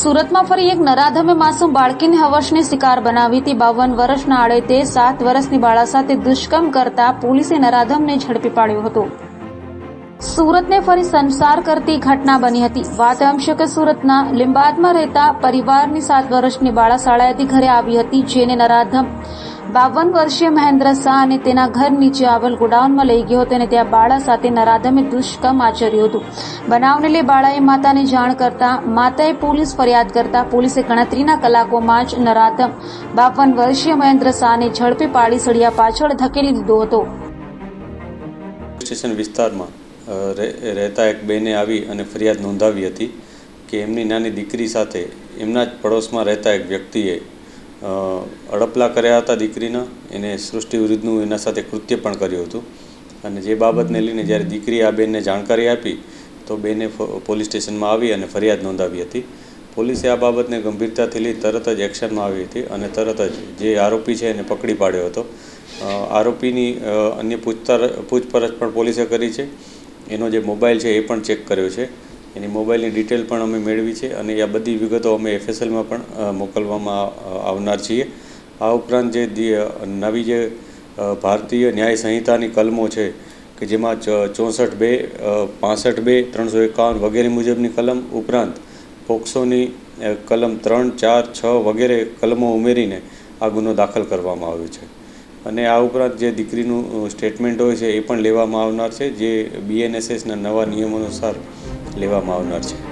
સુરતમાં ફરી એક નરાધમે માસૂમ બાળકીને હવસને શિકાર બનાવી હતી। 52 વર્ષના આડેતે 7 વર્ષની બાળા સાથે દુષ્કર્મ કરતા પોલીસે નરાધમને ઝડપી પાડ્યો હતો। સુરતને ફરી સંસાર કરતી ઘટના બની હતી। વાત એમ છે કે સુરતના લીંબાદમાં રહેતા પરિવારની 7 વર્ષની બાળા શાળાએથી ઘરે આવી હતી, જેને નરાધમ 52 વર્ષીય મહેન્દ્ર શાહ અને તેના ઘર નીચે આવેલ ગોડાઉનમાં લઈ ગયો હતો અને ત્યાં બાળા સાથે નરાધમે દુષ્કર્મ આચર્યું હતું। બનાવને લઈ બાળાએ માતાને જાણ કરતા માતાએ પોલીસ ફરિયાદ કરતા પોલીસે ગણતરીના કલાકોમાં જ નરાધમ 52 વર્ષીય મહેન્દ્ર શાહને ઝડપી પાડી સળિયા પાછળ ધકેલી દીધો હતો। સ્ટેશન વિસ્તારમાં રહેતા એક બેને આવી અને ફરિયાદ નોંધાવી હતી કે એમની નાની દીકરી સાથે એમના જ પડોશમાં રહેતા એક વ્યક્તિએ અડપલા કર્યા હતા। દીકરીના એને સૃષ્ટિ વિરુદ્ધનું એના સાથે કૃત્ય પણ કર્યું હતું અને જે બાબતને લઈને જ્યારે દીકરીએ આ બેનને જાણકારી આપી તો બેને પોલીસ સ્ટેશનમાં આવી અને ફરિયાદ નોંધાવી હતી। પોલીસે આ બાબતને ગંભીરતાથી લઈ તરત જ એક્શનમાં આવી હતી અને તરત જ જે આરોપી છે એને પકડી પાડ્યો હતો। આરોપીની અન્ય પૂછપરછ પણ પોલીસે કરી છે। એનો જે મોબાઈલ છે એ પણ ચેક કર્યો છે। એની મોબાઈલની ડિટેલ પણ અમે મેળવી છે અને આ બધી વિગતો અમે FSLમાં પણ મોકલવામાં આવનાર છીએ। આ ઉપરાંત જે નવી જે ભારતીય ન્યાય સંહિતાની કલમો છે કે જેમાં 64(2), 65(2), 351 વગેરે મુજબની કલમ ઉપરાંત પોક્સોની કલમ 3, 4, 6 વગેરે કલમો ઉમેરીને આ ગુનો દાખલ કરવામાં આવ્યો છે અને આ ઉપરાંત જે દીકરીનું સ્ટેટમેન્ટ હોય છે એ પણ લેવામાં આવનાર છે, જે BNSSના નવા નિયમો અનુસાર લેવામાં આવનાર છે।